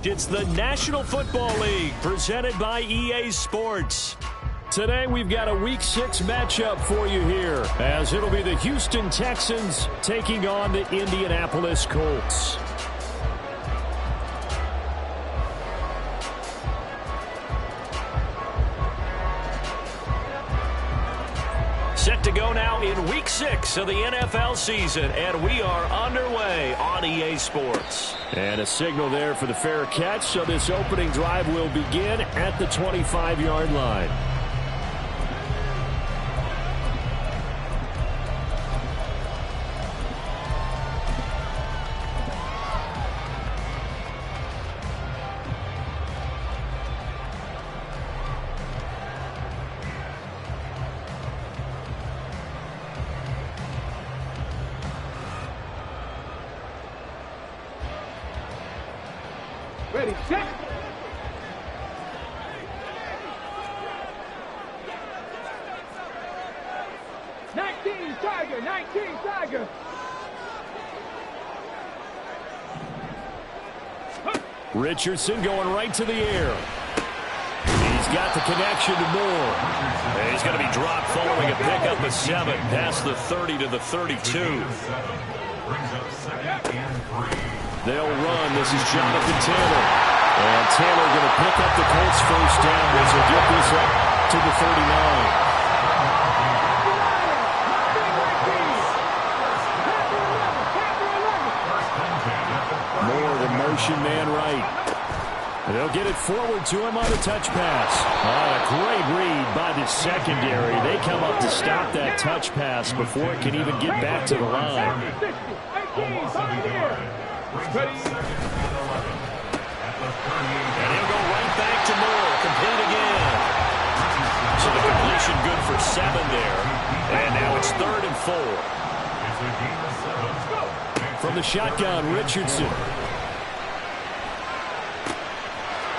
It's the National Football League presented by EA Sports. Today we've got a Week 6 matchup for you here, as it'll be the Houston Texans taking on the Indianapolis Colts. Set to go now in Week 6 of the NFL season, and we are underway on EA Sports. And a signal there for the fair catch, so this opening drive will begin at the 25-yard line. Ready, set. Nineteen Tiger. Richardson going right to the air. He's got the connection to Moore. And he's going to be dropped following a pickup of 7 past the 30 to the 32. They'll run. This is Jonathan Taylor. And Taylor going to pick up the Colts first down as he'll get this up to the 39. Moore, the motion man right. And they'll get it forward to him on a touch pass. A great read by the secondary. They come up to stop that touch pass before it can even get back to the line. And he'll go right back to Moore. Complete again. So the completion good for 7 there. And now it's 3rd and 4. From the shotgun, Richardson.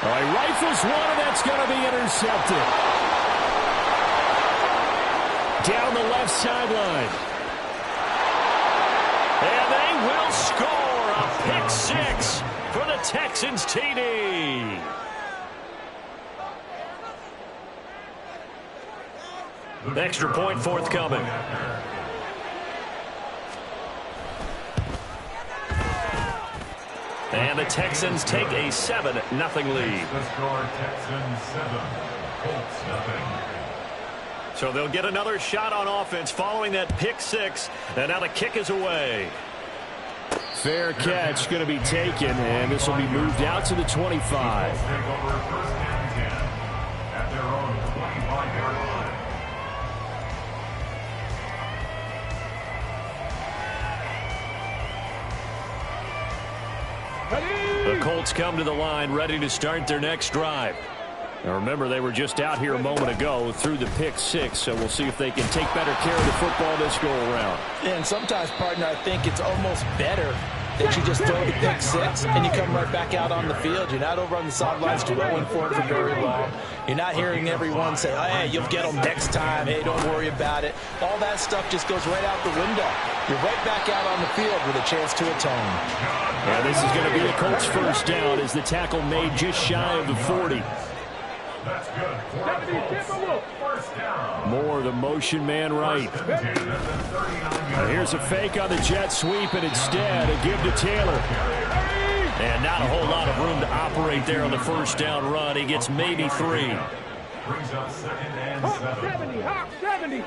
All right, rifles one, and that's going to be intercepted. Down the left sideline. And they will score a pick 6 for the Texans TD. Extra point forthcoming. And the Texans take a 7-0 lead. So they'll get another shot on offense following that pick 6. And now the kick is away. Fair catch going to be taken, and this will be moved out to the 25. The Colts come to the line ready to start their next drive. Now remember, they were just out here a moment ago through the pick 6, so we'll see if they can take better care of the football this go around. And sometimes, partner, I think it's almost better that you just throw the pick 6 and you come right back out on the field. You're not over on the sidelines throwing for it for very long. You're not hearing everyone say, oh, hey, you'll get them next time. Hey, don't worry about it. All that stuff just goes right out the window. You're right back out on the field with a chance to atone. Yeah, this is going to be the Colts' first down as the tackle made just shy of the 40. That's good. Moore, the motion man right. Now here's a fake on the jet sweep, and instead a give to Taylor. And not a whole lot of room to operate there on the first down run. He gets maybe 3. Hawk 70, Hawk 70.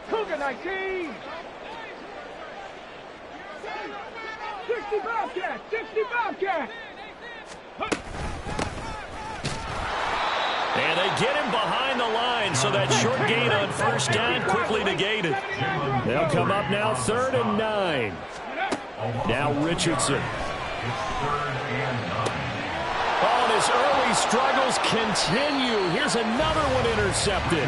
Cougar 19. 60 Bobcat, 60 Bobcat. And they get him behind the line, so that short gain on first down quickly negated. They'll come up now 3rd and 9. Now Richardson. Oh, and his early struggles continue. Here's another one intercepted.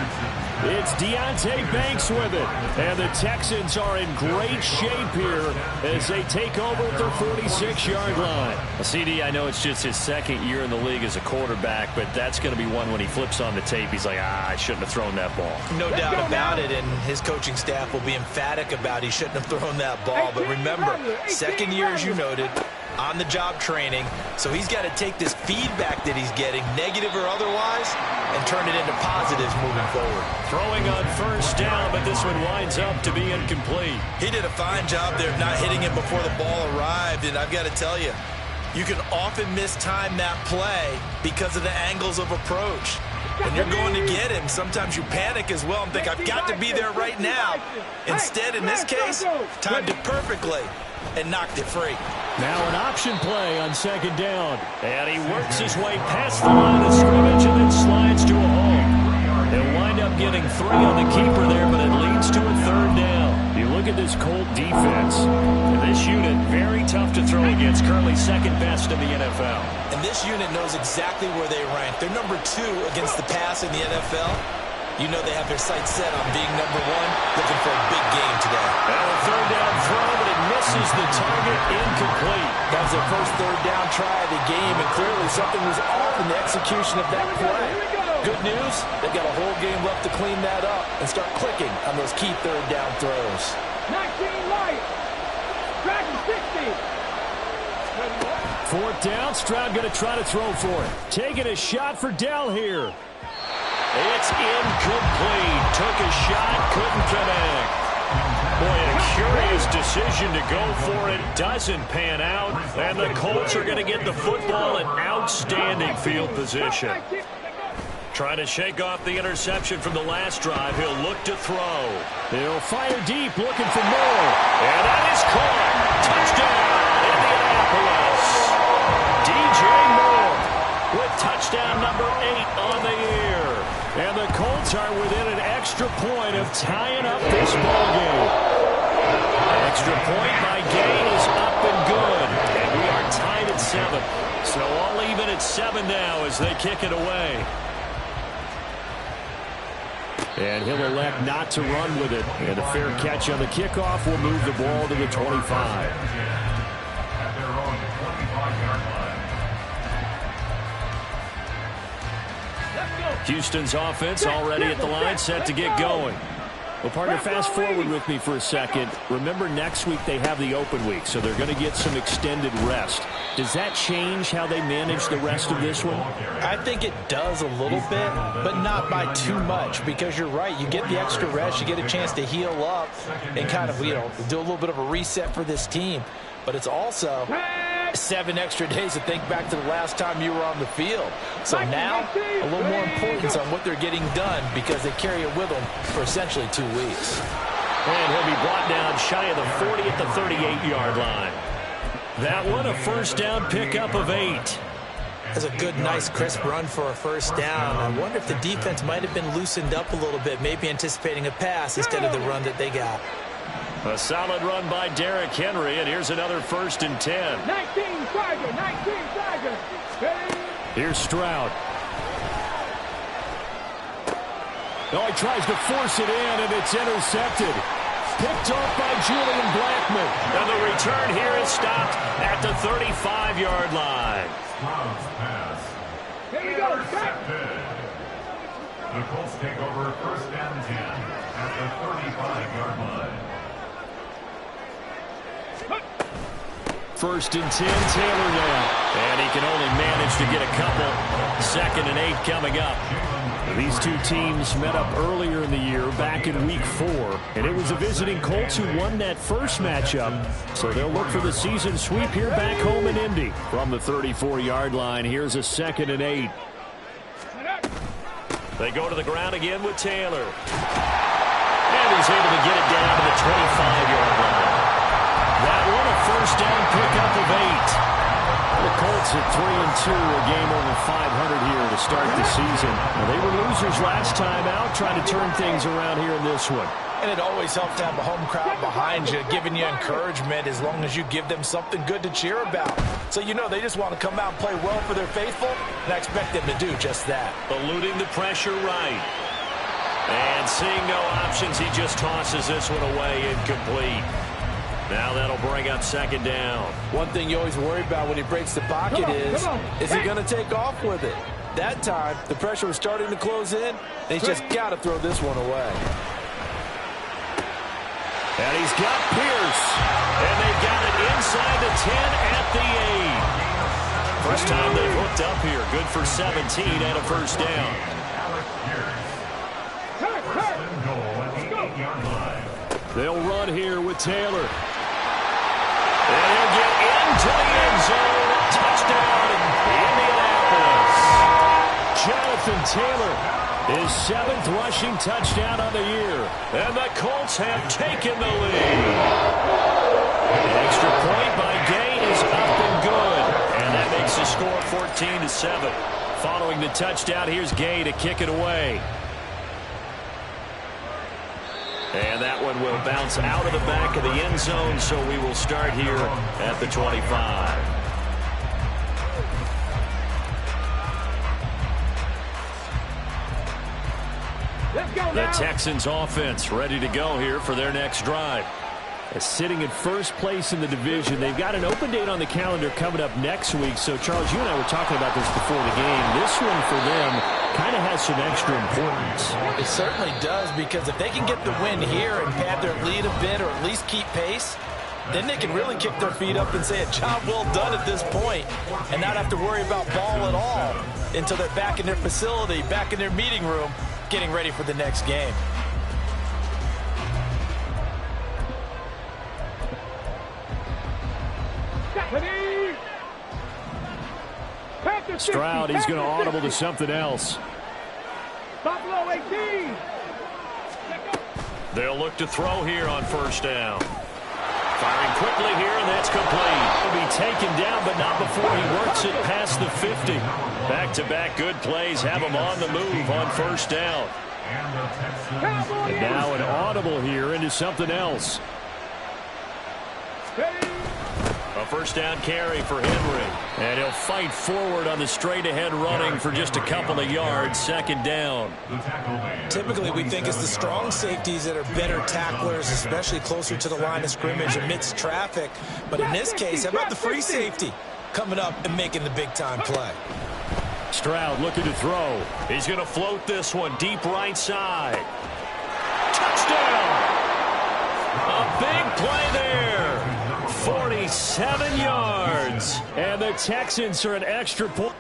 It's Deonte Banks with it. And the Texans are in great shape here as they take over at their 46-yard line. Well, CD, I know it's just his second year in the league as a quarterback, but that's going to be one when he flips on the tape. He's like, I shouldn't have thrown that ball. No doubt about it, and his coaching staff will be emphatic about he shouldn't have thrown that ball. But remember, second year, as you noted, on-the-job training, so he's got to take this feedback that he's getting, negative or otherwise, and turn it into positives moving forward. Throwing on first down, but this one winds up to be incomplete. He did a fine job there of not hitting it before the ball arrived, and I've got to tell you, you can often mistime that play because of the angles of approach. When you're going to get him, sometimes you panic as well and think, I've got to be there right now. Instead, in this case, timed it perfectly and knocked it free. Now an option play on second down. And he works his way past the line of scrimmage and then slides to a hole. They'll wind up getting 3 on the keeper there, but it leads to a third down. You look at this Colt defense. And this unit, very tough to throw against, currently second best in the NFL. And this unit knows exactly where they rank. They're number 2 against the pass in the NFL. You know they have their sights set on being number 1, looking for a big game today. And a third down throw, but it misses the target, incomplete. That was their first third down try of the game, and clearly something was off in the execution of that play. Good news, they've got a whole game left to clean that up and start clicking on those key third down throws. 19 light. Dragon 60. Fourth down, Stroud going to try to throw for it. Taking a shot for Dell here. It's incomplete. Took a shot, couldn't connect. Boy, a curious decision to go for it. Doesn't pan out. And the Colts are going to get the football in outstanding field position. Trying to shake off the interception from the last drive. He'll look to throw. He'll fire deep, looking for more. And that is caught. Touchdown, Indianapolis. DJ Moore with touchdown number 8 on the year. And the Colts are within an extra point of tying up this ballgame. An extra point by Gay is up and good. And we are tied at 7. So all even at 7 now as they kick it away. And he'll elect not to run with it. And a fair catch on the kickoff will move the ball to the 25. Houston's offense already at the line, set to get going. Well, partner, fast forward with me for a second. Remember, next week they have the open week, so they're going to get some extended rest. Does that change how they manage the rest of this one? I think it does a little bit, but not by too much, because you're right. You get the extra rest, you get a chance to heal up and kind of, do a little bit of a reset for this team. But it's also 7 extra days to think back to the last time you were on the field. So now, a little more importance on what they're getting done because they carry it with them for essentially 2 weeks. And he'll be brought down shy of the 40 at the 38-yard line. That one, a first down pickup of 8. That's a good, nice, crisp run for a first down. I wonder if the defense might have been loosened up a little bit, maybe anticipating a pass instead of the run that they got. A solid run by Derrick Henry, and here's another 1st and 10. 19 Tiger, 19 Tiger. Here's Stroud. Oh, he tries to force it in, and it's intercepted. Picked off by Julian Blackmon. And the return here is stopped at the 35-yard line. Here we go. The Colts take over 1st and 10 at the 35-yard line. 1st and 10, Taylor now. And he can only manage to get a couple. 2nd and 8 coming up. These two teams met up earlier in the year, back in week 4. And it was the visiting Colts who won that first matchup. So they'll look for the season sweep here back home in Indy. From the 34-yard line, here's a 2nd and 8. They go to the ground again with Taylor. And he's able to get it down to the 25-yard line. That one, a first down pickup of 8. The Colts Colts at 3-2, a game over 500 here to start the season. Well, they were losers last time out, trying to turn things around here in this one. And it always helps to have a home crowd behind you, giving you encouragement as long as you give them something good to cheer about. So you know they just want to come out and play well for their faithful, and I expect them to do just that. Eluding the pressure right. And seeing no options, he just tosses this one away incomplete. Now that'll bring up second down. One thing you always worry about when he breaks the pocket is he going to take off with it? That time, the pressure was starting to close in, and he's just got to throw this one away. And he's got Pierce. And they've got it inside the 10 at the 8. First time they've hooked up here. Good for 17 and a first down. They'll run here with Taylor. And he'll get into the end zone. Touchdown, Indianapolis. Jonathan Taylor, his 7th rushing touchdown on the year. And the Colts have taken the lead. An extra point by Gay is up and good. And that makes the score 14-7. Following the touchdown, here's Gay to kick it away. And that one will bounce out of the back of the end zone, so we will start here at the 25. The Texans offense ready to go here for their next drive. Sitting in first place in the division. They've got an open date on the calendar coming up next week. So, Charles, you and I were talking about this before the game. This one for them kind of has some extra importance. It certainly does, because if they can get the win here and pad their lead a bit or at least keep pace, then they can really kick their feet up and say a job well done at this point and not have to worry about ball at all until they're back in their facility, back in their meeting room, getting ready for the next game. Stroud, he's going to audible to something else. Buffalo 18. They'll look to throw here on first down. Firing quickly here, and that's complete. He'll be taken down, but not before he works it past the 50. Back-to-back good plays have him on the move on first down. And now an audible here into something else. A first down carry for Henry. And he'll fight forward on the straight-ahead running for just a couple of yards. Second down. Typically, we think it's the strong safeties that are better tacklers, especially closer to the line of scrimmage amidst traffic. But in this case, how about the free safety coming up and making the big-time play? Stroud looking to throw. He's going to float this one deep right side. Touchdown! A big play there. 47 yards. And the Texans are an extra point.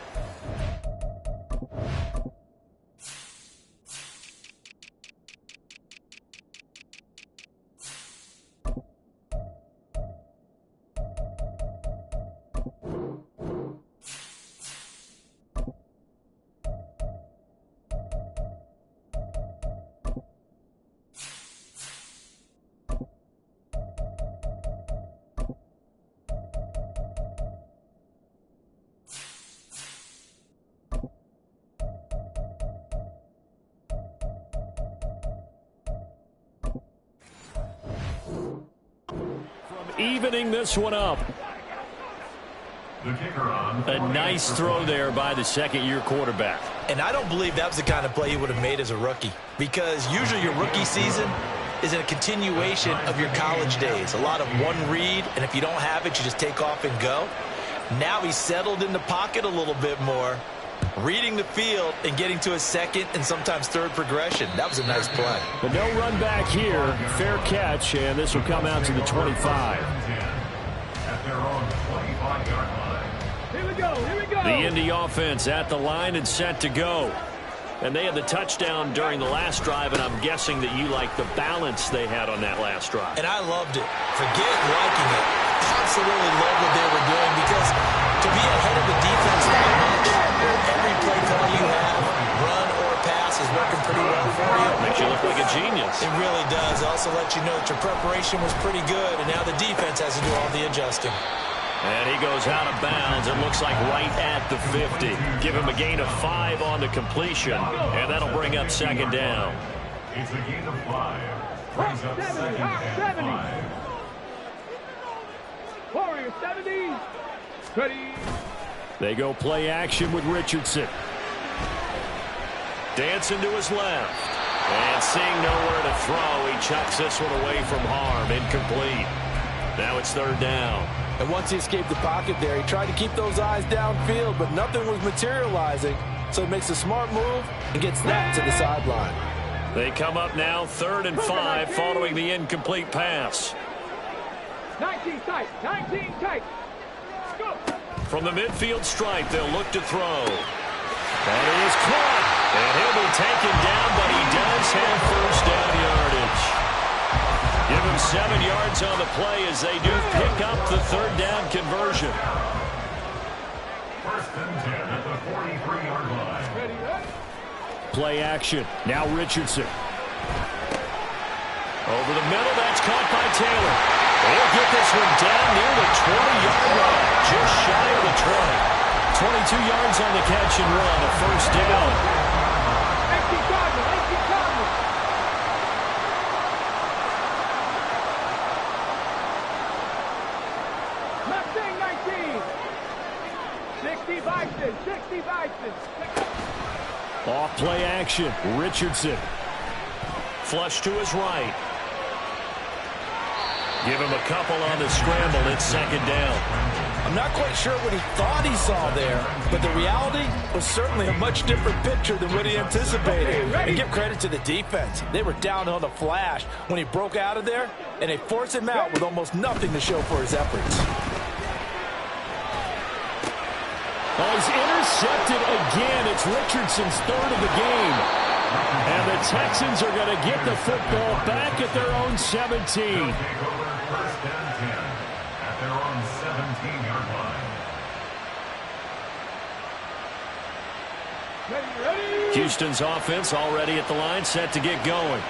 Evening this one up. A nice throw there by the second-year quarterback. And I don't believe that was the kind of play he would have made as a rookie, because usually your rookie season is a continuation of your college days. A lot of one read, and if you don't have it, you just take off and go. Now he's settled in the pocket a little bit more, reading the field and getting to a second and sometimes third progression. That was a nice play. But no run back here. Fair catch, and this will come out to the 25. At their own 25-yard line. Here we go. Here we go. The Indy offense at the line and set to go. And they had the touchdown during the last drive, and I'm guessing that you like the balance they had on that last drive. And I loved it. Forget liking it. Absolutely loved what they were doing, because to be ahead of the defense that much, where every play call you have, run or pass, is working pretty well for you. Makes you look like a genius. It really does. It also lets you know that your preparation was pretty good, and now the defense has to do all the adjusting. And he goes out of bounds. It looks like right at the 50. Give him a gain of 5 on the completion, and that'll bring up second down. It's a gain of 5. Brings up second and 5. Warrior 70. Ready. They go play action with Richardson. Dancing to his left. And seeing nowhere to throw, he chucks this one away from harm. Incomplete. Now it's third down. And once he escaped the pocket there, he tried to keep those eyes downfield, but nothing was materializing. So he makes a smart move and gets that to the sideline. They come up now 3rd and 5 following the incomplete pass. 19 tight. 19 tight. Go. From the midfield stripe, they'll look to throw. That is caught. And he'll be taken down, but he does have first down yardage. Give him 7 yards on the play as they do pick up the third down conversion. First and 10 at the 43-yard line. Play action. Now Richardson. Over the middle, that's caught by Taylor. They'll get this one down near the 20-yard line, just shy of the 20. 22 yards on the catch and run, a first down. Empty target. Empty target. Mustang 19. 60 Bison. 60 Bison. Off play action. Richardson. Flush to his right. Give him a couple on the scramble. It's second down. I'm not quite sure what he thought he saw there, but the reality was certainly a much different picture than what he anticipated. And give credit to the defense. They were down on the flash when he broke out of there, and they forced him out with almost nothing to show for his efforts. Oh, he's intercepted again. It's Richardson's 3rd of the game. And the Texans are going to get the football back at their own 17. Take over first and 10 at their own 17-yard line. Ready. Houston's offense already at the line, set to get going.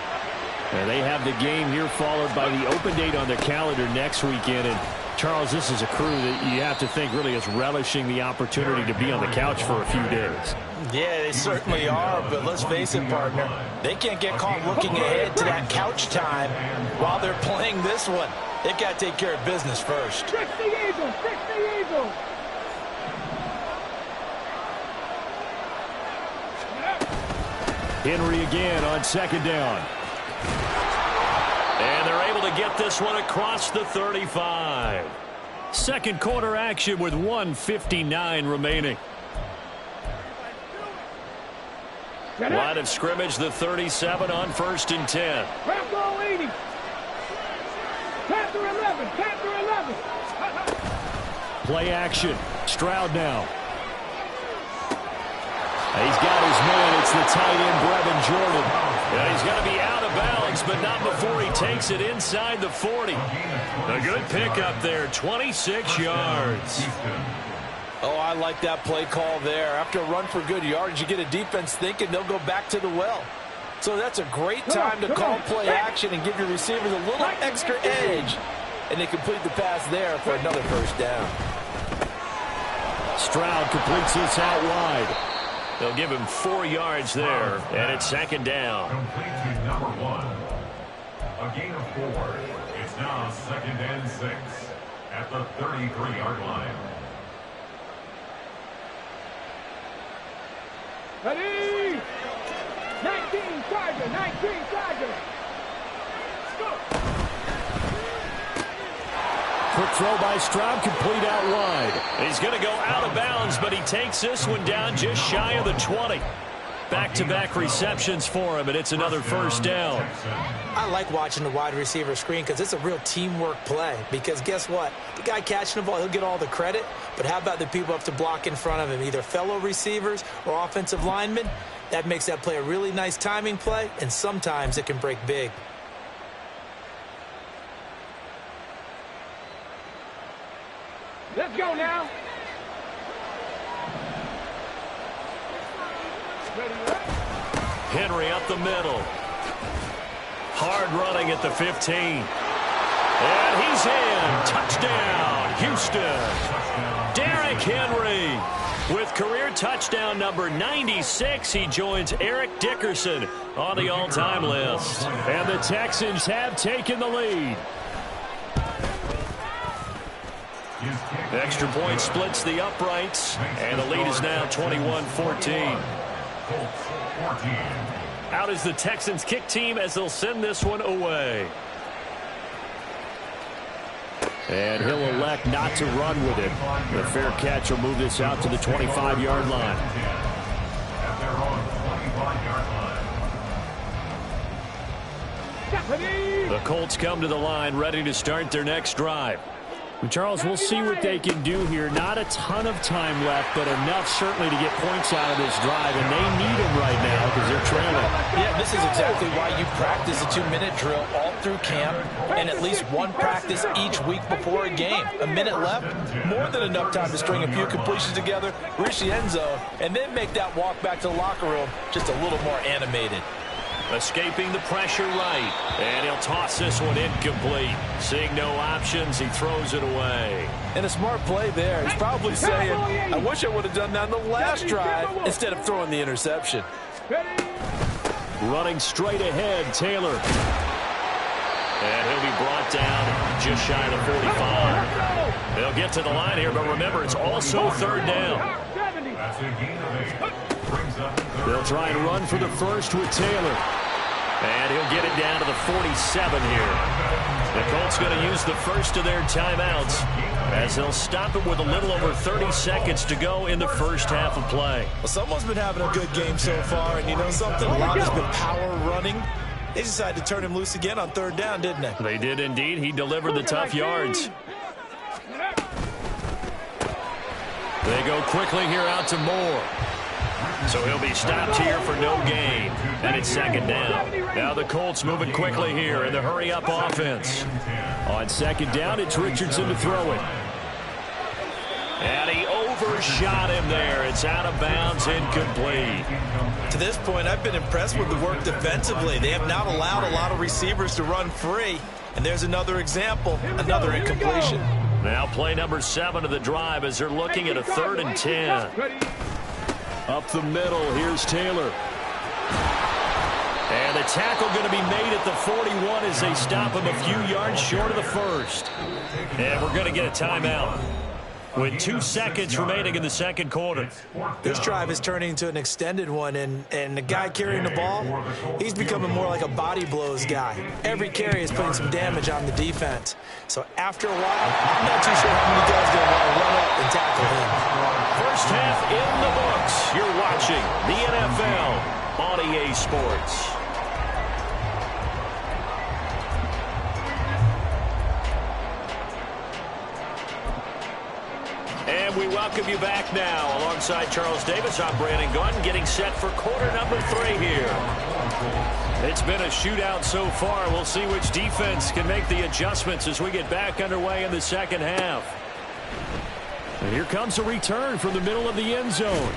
And they have the game here followed by the open date on their calendar next weekend. And Charles, this is a crew that you have to think really is relishing the opportunity to be on the couch for a few days. Yeah, they certainly are, but let's face it, partner. They can't get caught looking ahead to that couch time while they're playing this one. They've got to take care of business first. 60 Eagles. 60 Eagles. Henry again on second down. And they're able to get this one across the 35. Second quarter action with 1:59 remaining. Line of scrimmage, the 37 on 1st and 10. Rambo 80. Panther 11. Panther 11. Play action. Stroud now. He's got his man. It's the tight end, Brevin Jordan. Yeah, he's got to be out of bounds, but not before he takes it inside the 40. A good pickup there, 26 yards. Oh, I like that play call there. After a run for good yards, you get a defense thinking they'll go back to the well. So that's a great time to call play action and give your receivers a little extra edge. And they complete the pass there for another first down. Stroud completes this out wide. They'll give him 4 yards there, and it's second down. Complete to number 1. A gain of 4. It's now 2nd and 6 at the 33-yard line. Ready. 19 Tiger. 19 Tiger. Go. Quick throw by Stroud, complete out wide. He's going to go out of bounds, but he takes this one down just shy of the 20. Back-to-back receptions for him, and it's another first down. I like watching the wide receiver screen because it's a real teamwork play. Because guess what? The guy catching the ball, he'll get all the credit. But how about the people up to block in front of him, either fellow receivers or offensive linemen? That makes that play a really nice timing play, and sometimes it can break big. Let's go now. Henry up the middle. Hard running at the 15. And he's in. Touchdown, Houston. Derrick Henry with career touchdown number 96. He joins Eric Dickerson on the all-time list. And the Texans have taken the lead. Extra point splits the uprights, and the lead is now 21-14. Out is the Texans kick team as they'll send this one away. And he'll elect not to run with it. The fair catch will move this out to the 25-yard line. The Colts come to the line ready to start their next drive. Charles, we'll see what they can do here. Not a ton of time left, but enough certainly to get points out of this drive, and they need them right now because they're trailing. Yeah, this is exactly why you practice a 2-minute drill all through camp and at least one practice each week before a game. A minute left, more than enough time to string a few completions together, reach the end zone, and then make that walk back to the locker room just a little more animated. Escaping the pressure right, and he'll toss this one incomplete. Seeing no options, he throws it away. And a smart play there. He's probably saying, I wish I would have done that on the last drive instead of throwing the interception. Running straight ahead, Taylor. And he'll be brought down just shy of the 45. They'll get to the line here, but remember, it's also third down. They'll try and run for the first with Taylor. And he'll get it down to the 47 here. The Colts going to use the first of their timeouts as they'll stop it with a little over 30 seconds to go in the first half of play. Well, someone's been having a good game so far, and you know something? A lot has been power running. They decided to turn him loose again on third down, didn't they? They did indeed. He delivered the tough yards. They go quickly here out to Moore. So he'll be stopped here for no gain. And it's second down. Now the Colts moving quickly here in the hurry-up offense. On second down, it's Richardson to throw it. And he overshot him there. It's out of bounds, incomplete. To this point, I've been impressed with the work defensively. They have not allowed a lot of receivers to run free. And there's another example, another incompletion. Now play number 7 of the drive as they're looking at a 3rd and 10. Up the middle, here's Taylor. And the tackle going to be made at the 41 as they stop him a few yards short of the first. And we're going to get a timeout with 2 seconds remaining in the second quarter. This drive is turning into an extended one, and the guy carrying the ball, he's becoming more like a body blows guy. Every carry is putting some damage on the defense. So after a while, I'm not too sure how many guys are going to want to run up and tackle him. First half in the books. You're watching the NFL on EA Sports. And we welcome you back now. Alongside Charles Davis, I'm Brandon Gordon, getting set for quarter number 3 here. It's been a shootout so far. We'll see which defense can make the adjustments as we get back underway in the second half. And here comes a return from the middle of the end zone.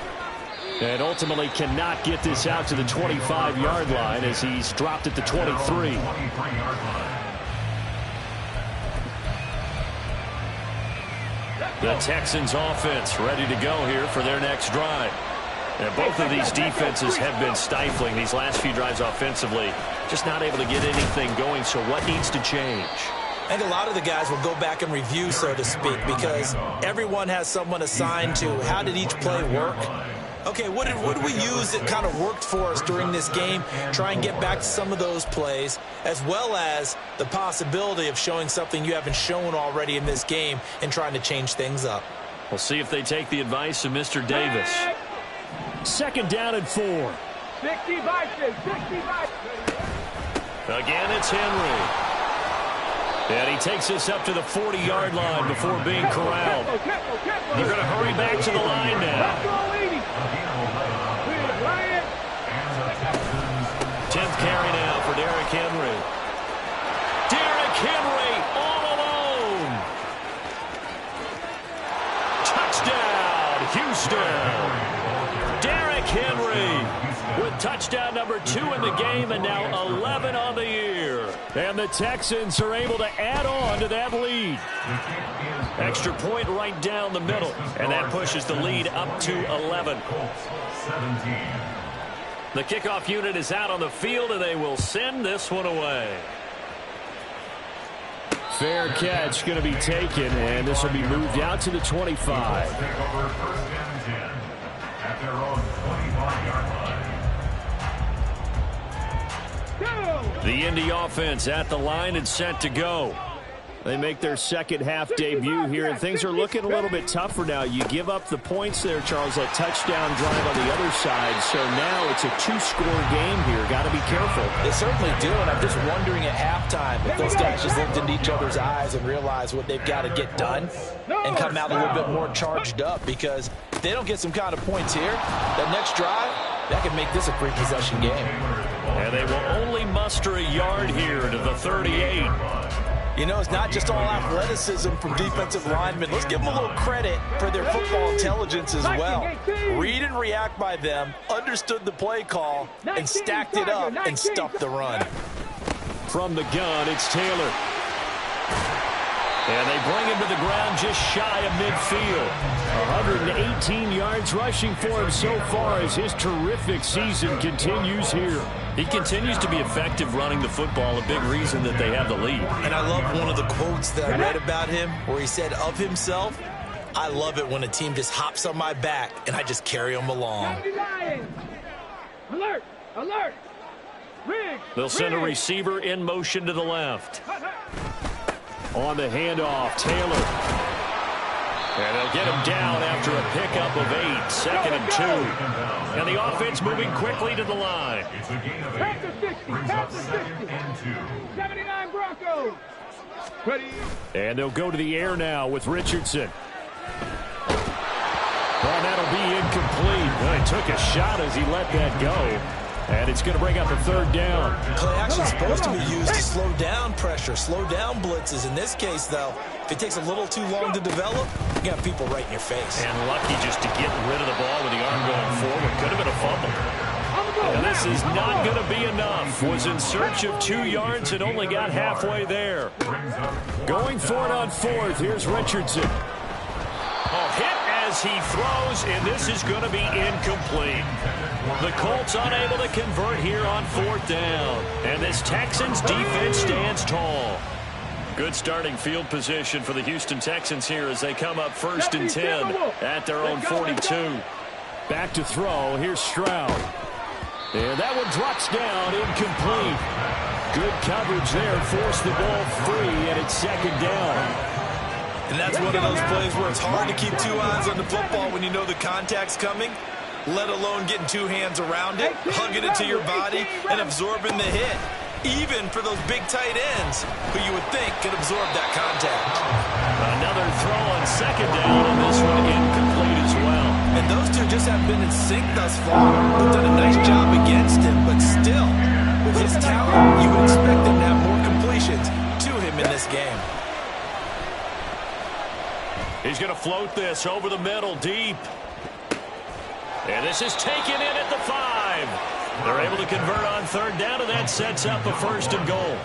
And ultimately cannot get this out to the 25-yard line as he's dropped at the 23. The Texans offense ready to go here for their next drive. And both of these defenses have been stifling these last few drives offensively. Just not able to get anything going, so what needs to change? I think a lot of the guys will go back and review, so to speak, because everyone has someone assigned to how did each play work. Okay, what did we use that kind of worked for us during this game? Try and get back to some of those plays, as well as the possibility of showing something you haven't shown already in this game and trying to change things up. We'll see if they take the advice of Mr. Davis. Second down and 4. 65. Again, it's Henry. And he takes this up to the 40-yard line before being corralled. They're going to hurry back to the line now. 10th carry now for Derrick Henry. Derrick Henry all alone. Touchdown, Houston. Derrick Henry with touchdown number 2 in the game and now 11 on the year. And the Texans are able to add on to that lead. Extra point right down the middle, and that pushes the lead up to 11. The kickoff unit is out on the field, and they will send this one away. Fair catch going to be taken, and this will be moved out to the 25. At their own 25-yard line. The Indy offense at the line and set to go. They make their second half debut here, and things are looking a little bit tougher now. You give up the points there, Charles, that touchdown drive on the other side. So now it's a two-score game here. Got to be careful. They certainly do, and I'm just wondering at halftime if those guys just looked into each other's eyes and realized what they've got to get done and come out a little bit more charged up, because if they don't get some kind of points here, that next drive, that could make this a three-possession game. And they will only muster a yard here to the 38. You know, it's not just all athleticism from defensive linemen. Let's give them a little credit for their football intelligence as well. Read and react by them, understood the play call, and stacked it up and stuffed the run. From the gun, it's Taylor. And they bring him to the ground just shy of midfield. 118 yards rushing for him so far as his terrific season continues here. He continues to be effective running the football, a big reason that they have the lead. And I love one of the quotes that I read about him where he said of himself, "I love it when a team just hops on my back and I just carry them along." Alert! Alert! They'll send a receiver in motion to the left. On the handoff, Taylor. And they'll get him down after a pickup of 8, 2nd and 2. And the offense moving quickly to the line. It's a gain of 8. Past the 60, Brings past up the 2nd 60. and 2. 79 Broncos. Ready? And they'll go to the air now with Richardson. Well, that'll be incomplete. Well, he took a shot as he let that go. And it's going to bring up a 3rd down. Play action is supposed to be used to slow down pressure, slow down blitzes. In this case, though, if it takes a little too long to develop, you got people right in your face. And lucky just to get rid of the ball with the arm going forward. Could have been a fumble. And this is not going to be enough. Was in search of 2 yards and only got halfway there. Going for it on 4th. Here's Richardson. Hit as he throws, and this is going to be incomplete. The Colts unable to convert here on 4th down. And this Texans defense stands tall. Good starting field position for the Houston Texans here as they come up 1st and 10 at their own 42. Back to throw. Here's Stroud. And that one drops down, incomplete. Good coverage there, forced the ball free, and it's 2nd down. And that's one of those plays where it's hard to keep 2 eyes on the football when you know the contact's coming, let alone getting 2 hands around it, hugging it to your body, and absorbing the hit. Even for those big tight ends who you would think could absorb that contact. Another throw on 2nd down, and this one incomplete as well. And those two just have been in sync thus far. They've done a nice job against him, but still, with his talent, you would expect them to have more completions to him in this game. He's going to float this over the middle, deep. And this is taken in at the 5. They're able to convert on 3rd down, and that sets up a 1st and goal.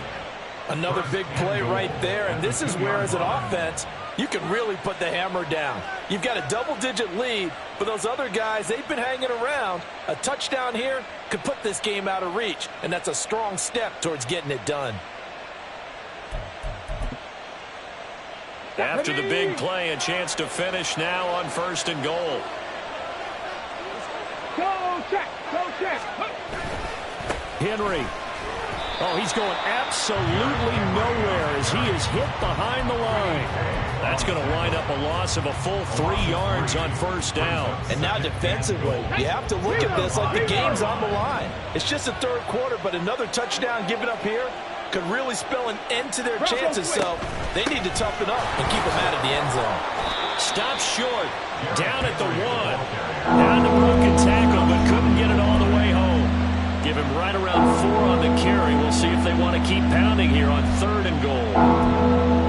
Another big play right there, and this is where, as an offense, you can really put the hammer down. You've got a double-digit lead, but those other guys, they've been hanging around. A touchdown here could put this game out of reach, and that's a strong step towards getting it done. After the big play, a chance to finish now on 1st and goal. Go check. Go check. Henry. Oh, he's going absolutely nowhere as he is hit behind the line. That's going to wind up a loss of a full 3 yards on 1st down. And now defensively, you have to look at this like the game's on the line. It's just the 3rd quarter, but another touchdown given up here could really spell an end to their chances, so they need to toughen up and keep them out of the end zone. Stops short, down at the 1. Down the broken tackle, but couldn't get it all the way home. Give him right around 4 on the carry. We'll see if they want to keep pounding here on 3rd and goal.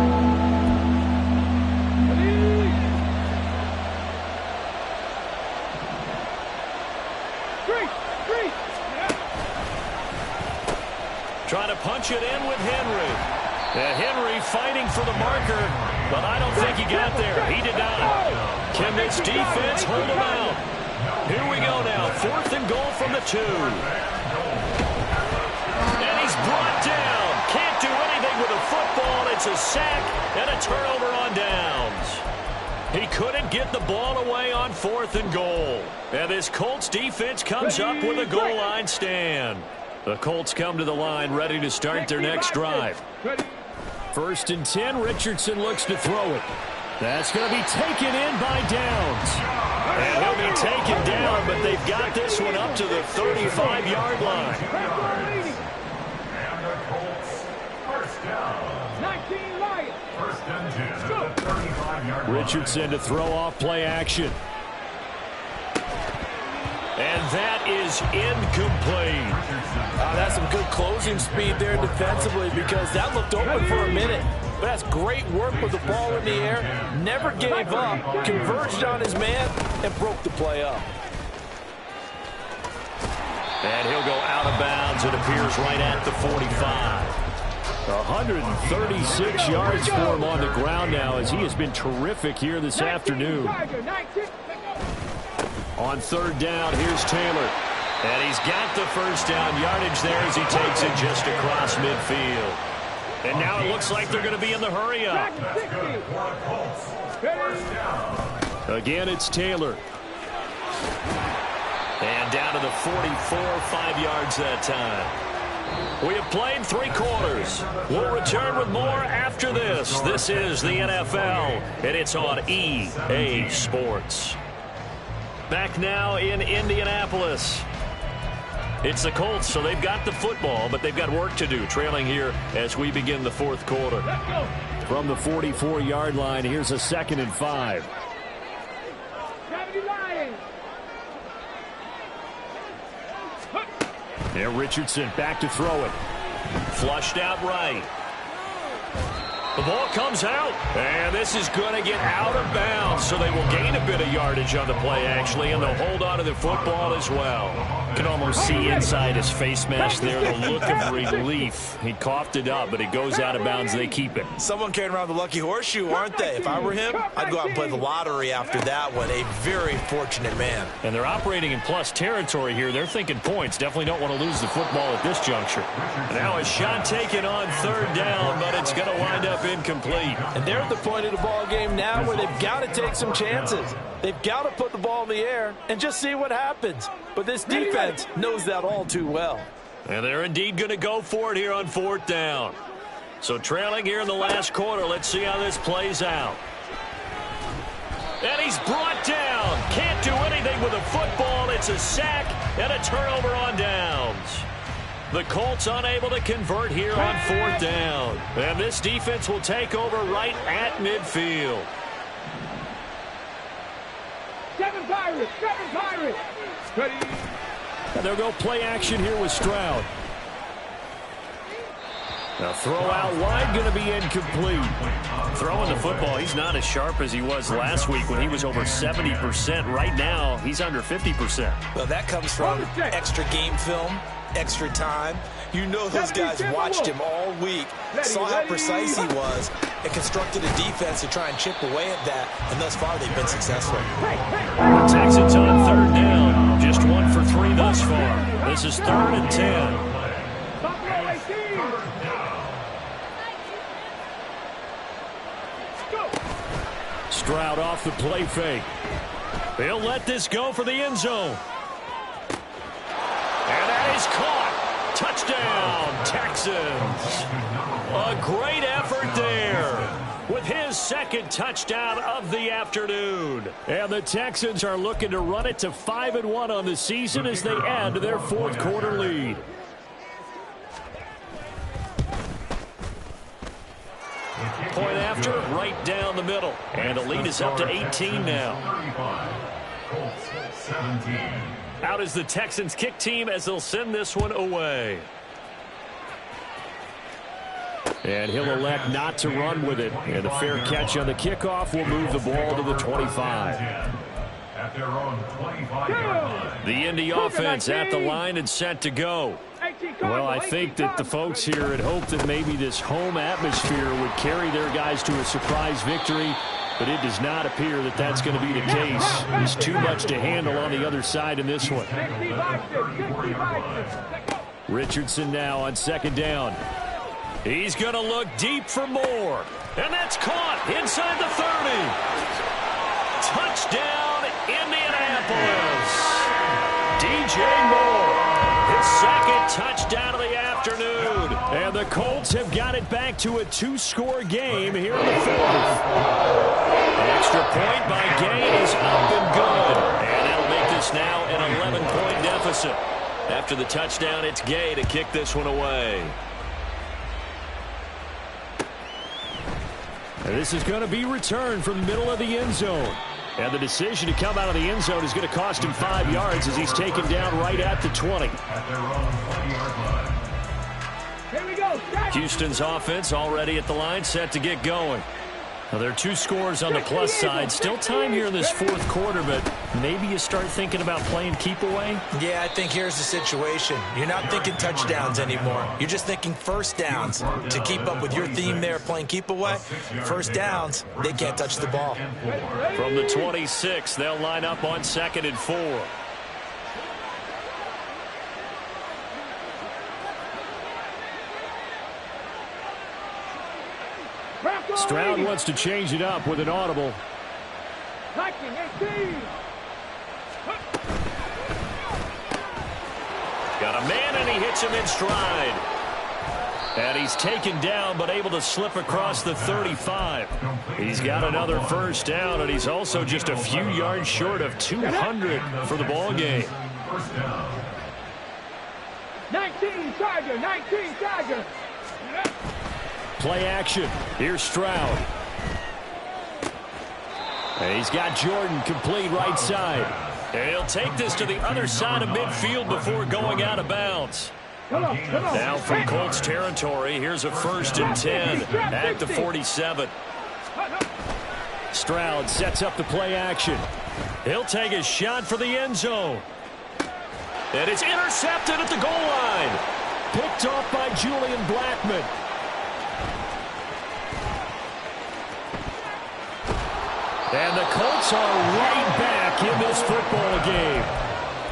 Trying to punch it in with Henry. Henry fighting for the marker, but I don't think he got there. He did not. Can this defense hold him out? Here we go now. 4th and goal from the 2. And he's brought down. Can't do anything with a football. It's a sack and a turnover on downs. He couldn't get the ball away on 4th and goal. And this Colts defense comes up with a goal line stand. The Colts come to the line ready to start their next drive. 1st and 10. Richardson looks to throw it. That's going to be taken in by Downs. And he'll be taken down, but they've got this one up to the 35-yard line. And the Colts, first down. 19 Lions. 1st and 10 at the 35-yard line. Richardson to throw off play action. And that is incomplete. That's some good closing speed there defensively because that looked open for a minute. But that's great work with the ball in the air. Never gave up, converged on his man, and broke the play up. And he'll go out of bounds. It appears right at the 45. 136 yards for him on the ground now as he has been terrific here this afternoon. On 3rd down, here's Taylor. And he's got the first down yardage there as he takes it just across midfield. And now it looks like they're going to be in the hurry up. Again, it's Taylor. And down to the 44, 5 yards that time. We have played 3 quarters. We'll return with more after this. This is the NFL, and it's on EA Sports. Back now in Indianapolis. It's the Colts, so they've got the football, but they've got work to do, trailing here as we begin the 4th quarter. From the 44-yard line, here's a 2nd and 5. And Richardson back to throw it. Flushed out right. The ball comes out, and this is going to get out of bounds, so they will gain a bit of yardage on the play, actually, and they'll hold on to the football as well. You can almost see inside his face mask there the look of relief. He coughed it up, but it goes out of bounds. They keep it. Someone carrying around the lucky horseshoe, aren't they? If I were him, I'd go out and play the lottery after that one. A very fortunate man. And they're operating in plus territory here. They're thinking points. Definitely don't want to lose the football at this juncture. Now a shot taken on 3rd down, but it's going to wind up incomplete. And they're at the point of the ball game now where they've got to take some chances. They've got to put the ball in the air and just see what happens. But this defense knows that all too well. And they're indeed going to go for it here on 4th down. So trailing here in the last quarter, let's see how this plays out. And he's brought down. Can't do anything with a football. It's a sack and a turnover on downs. The Colts unable to convert here on 4th down. And this defense will take over right at midfield. 7 Pirates, 7 Pirates. Ready. And they'll go play action here with Stroud. Now throw out wide, going to be incomplete. Throwing the football, he's not as sharp as he was last week when he was over 70%. Right now, he's under 50%. Well, that comes from extra game film, extra time. You know those guys watched him all week, saw how precise he was, and constructed a defense to try and chip away at that, and thus far they've been successful. The Texans on 3rd down, just 1 for 3 thus far. This is 3rd and 10. Stroud off the play fake. They'll let this go for the end zone. And that is caught. Touchdown, Texans. A great effort there with his 2nd touchdown of the afternoon. And the Texans are looking to run it to 5-1 on the season as they add to their 4th quarter lead. Point after, right down the middle. And the lead is up to 18 now. Out is the Texans kick team as they'll send this one away. And he'll elect not to run with it. And a fair catch on the kickoff will move the ball to the 25. At their own 25-yard line. The Indy offense at the line and set to go. Well, I think that the folks here had hoped that maybe this home atmosphere would carry their guys to a surprise victory, but it does not appear that that's going to be the case. There's too much to handle on the other side in this one. Richardson now on second down. He's going to look deep for more. And that's caught inside the 30. Touchdown, Indianapolis. DJ Moore, his second touchdown of the afternoon. And the Colts have got it back to a two-score game here in the fourth. Extra point by Gay is up and good. And that'll make this now an 11-point deficit. After the touchdown, it's Gay to kick this one away. And this is going to be returned from the middle of the end zone. And the decision to come out of the end zone is going to cost him 5 yards as he's taken down right at the 20. Here we go. Houston's offense already at the line, set to get going. Now, there are 2 scores on the plus side. Still time here in this fourth quarter, but maybe you start thinking about playing keep away? Yeah, I think here's the situation. You're not thinking touchdowns anymore. You're just thinking first downs. To keep up with your theme there, playing keep away, first downs, they can't touch the ball. From the 26, they'll line up on 2nd and 4. Stroud wants to change it up with an audible. Got a man, and he hits him in stride. And he's taken down, but able to slip across the 35. He's got another first down, and he's also just a few yards short of 200 for the ball game. 19 Tiger. Play action. Here's Stroud. And he's got Jordan complete right side. And he'll take this to the other side of midfield before going out of bounds. Now from Colts territory, here's a 1st and 10 at the 47. Stroud sets up the play action. He'll take a shot for the end zone. And it's intercepted at the goal line. Picked off by Julian Blackmon. And the Colts are right back in this football game.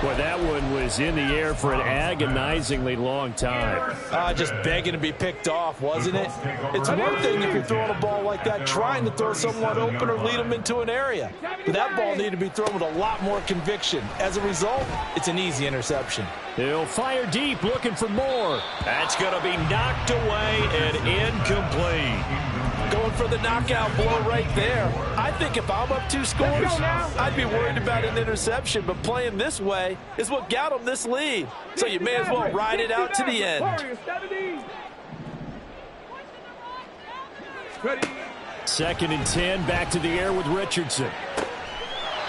Boy, that one was in the air for an agonizingly long time. Just begging to be picked off, wasn't it? It's one thing if you're throwing a ball like that, trying to throw someone open or lead them into an area. But that ball needed to be thrown with a lot more conviction. As a result, it's an easy interception. He'll fire deep, looking for more. That's going to be knocked away and incomplete. Going for the knockout blow right there. I think if I'm up 2 scores, I'd be worried about an interception, but playing this way is what got them this lead. So you may as well ride it out to the end. 2nd and 10, back to the air with Richardson.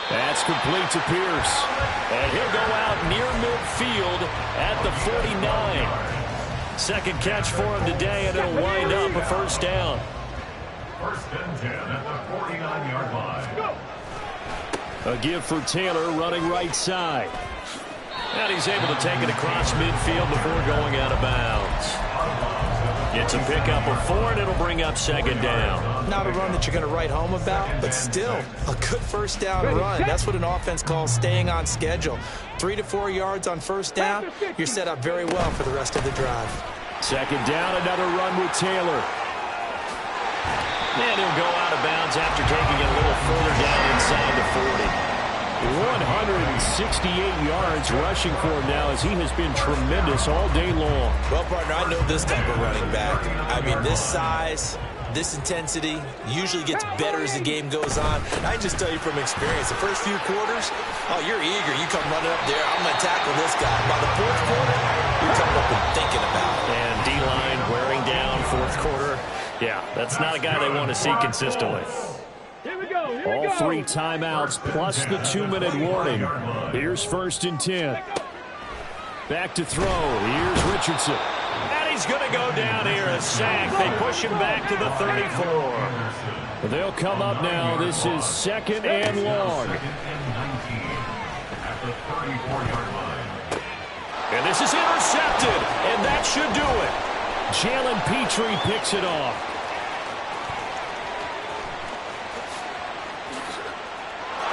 That's complete to Pierce. And he'll go out near midfield at the 49. Second catch for him today, and it'll wind up a first down. 1st and 10 at the 49-yard line. A give for Taylor running right side. And he's able to take it across midfield before going out of bounds. Gets a pickup of 4, and it'll bring up 2nd down. Not a run that you're going to write home about, but still a good first down run. That's what an offense calls staying on schedule. 3 to 4 yards on first down, you're set up very well for the rest of the drive. 2nd down, another run with Taylor. And he'll go out of bounds after taking it a little further down inside the 168 yards rushing for him now as he has been tremendous all day long. Well, partner, I know this type of running back. I mean, this size, this intensity usually gets better as the game goes on. And I just tell you from experience, the first few quarters, oh, you're eager. You come running up there, I'm going to tackle this guy. By the 4th quarter, you're coming up and thinking about it. And D-line wearing down 4th quarter. Yeah, that's not a guy they want to see consistently. All 3 timeouts plus the 2-minute warning. Here's 1st and 10. Back to throw. Here's Richardson. And he's going to go down here, a sack. They push him back to the 34. They'll come up now. This is 2nd and long. And this is intercepted, and that should do it. Jalen Petrie picks it off.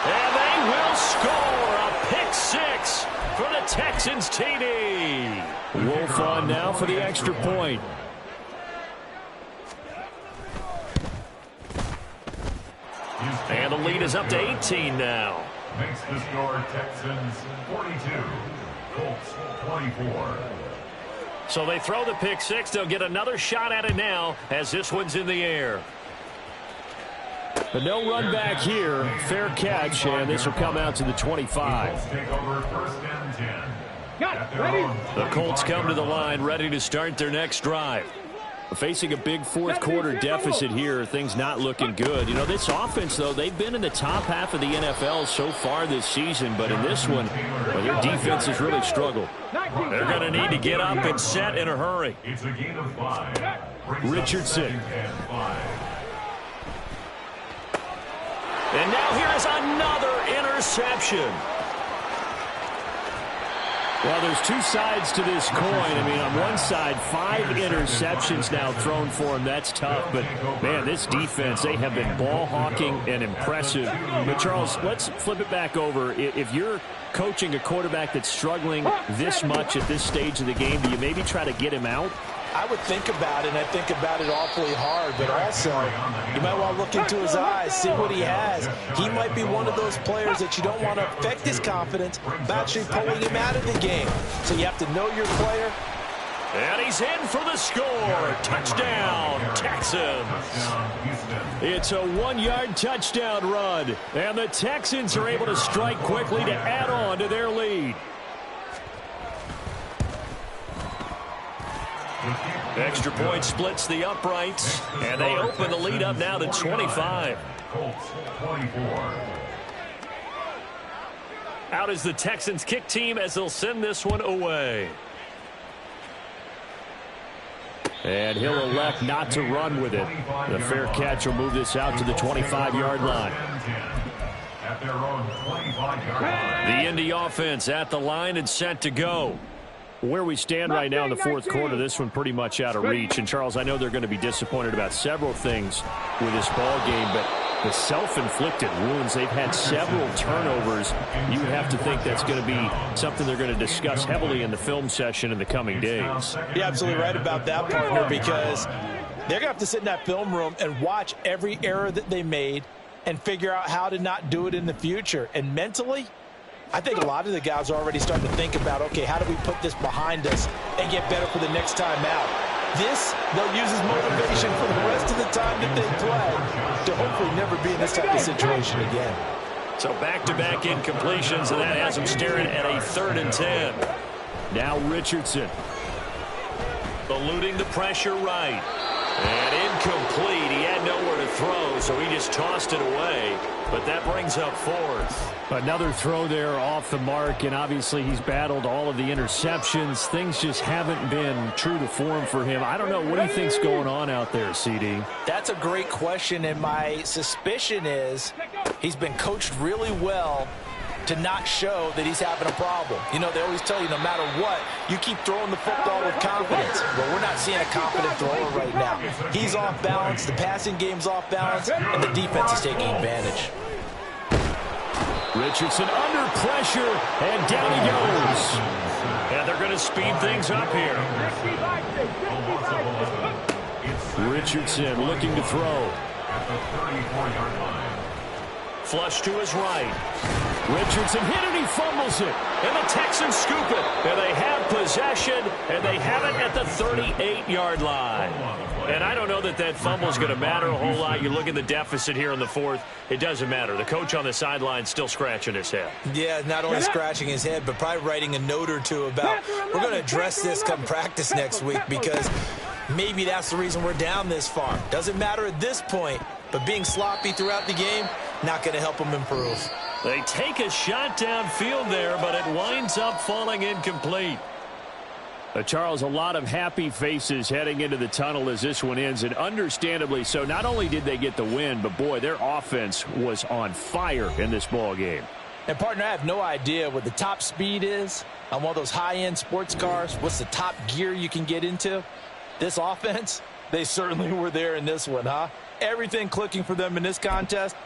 And they will score a pick six for the Texans TD. Wolf on now for the extra point. And the lead is up to 18 now. Makes the score Texans 42, Colts 24. So they throw the pick six. They'll get another shot at it now as this one's in the air. But no run back here. Fair catch, and this will come out to the 25. Take over first and 10. The Colts come to the line ready to start their next drive. Facing a big fourth quarter deficit here, things not looking good. You know, this offense, though, they've been in the top half of the NFL so far this season, but in this one, well, their defense has really struggled. They're going to need to get up and set in a hurry. It's a gain of 5. Richardson. And now here is another interception. Well, there's two sides to this coin. I mean, on one side, 5 interceptions now thrown for him. That's tough. But, man, this defense, they have been ball hawking and impressive. But, Charles, let's flip it back over. If you're coaching a quarterback that's struggling this much at this stage of the game, do you maybe try to get him out? I would think about it, and I think about it awfully hard, but also you might want to look into his eyes, see what he has. He might be one of those players that you don't want to affect his confidence by actually pulling him out of the game. So you have to know your player. And he's in for the score. Touchdown, Texans. It's a 1-yard touchdown run, and the Texans are able to strike quickly to add on to their lead. Extra point splits the uprights, and they open the lead up now to 25. Colts 24. Out is the Texans kick team as they'll send this one away. And he'll elect not to run with it. The fair catch will move this out to the 25-yard line. At their own 25-yard line. The Indy offense at the line and set to go. Where we stand right now in the fourth quarter, this one pretty much out of reach. And, Charles, I know they're going to be disappointed about several things with this ball game, but the self-inflicted wounds, they've had several turnovers. You would have to think that's going to be something they're going to discuss heavily in the film session in the coming days. You're absolutely right about that, partner, because they're going to have to sit in that film room and watch every error that they made and figure out how to not do it in the future. And mentally, I think a lot of the guys are already starting to think about, okay, how do we put this behind us and get better for the next time out? This, they'll use as motivation for the rest of the time that they play to hopefully never be in this type of situation again. So back-to-back incompletions, and that has them staring at a 3rd and 10. Now Richardson. Eluding the pressure right. And incomplete. He had nowhere to throw, so he just tossed it away. But that brings up 4th. Another throw there off the mark, and obviously he's battled all of the interceptions. Things just haven't been true to form for him. I don't know. What do you think's going on out there, CD? That's a great question, and my suspicion is he's been coached really well to not show that he's having a problem. You know, they always tell you no matter what, you keep throwing the football with confidence. But we're not seeing a confident thrower right now. He's off balance, the passing game's off balance, and the defense is taking advantage. Richardson under pressure, and down he goes. And they're going to speed things up here. Richardson looking to throw. At the 34-yard line. Flush to his right. Richardson hit it, he fumbles it. And the Texans scoop it. And they have possession, and they have it at the 38-yard line. And I don't know that that fumble is going to matter a whole lot. You look at the deficit here in the 4th. It doesn't matter. The coach on the sideline still scratching his head. Yeah, not only scratching his head, but probably writing a note or two about, we're going to address this come practice next week because maybe that's the reason we're down this far. Doesn't matter at this point, but being sloppy throughout the game, not going to help them improve. They take a shot downfield there, but it winds up falling incomplete. Charles, a lot of happy faces heading into the tunnel as this one ends, and understandably so. Not only did they get the win, but, boy, their offense was on fire in this ball game. And, partner, I have no idea what the top speed is on one of those high-end sports cars. What's the top gear you can get into? This offense, they certainly were there in this one, huh? Everything clicking for them in this contest.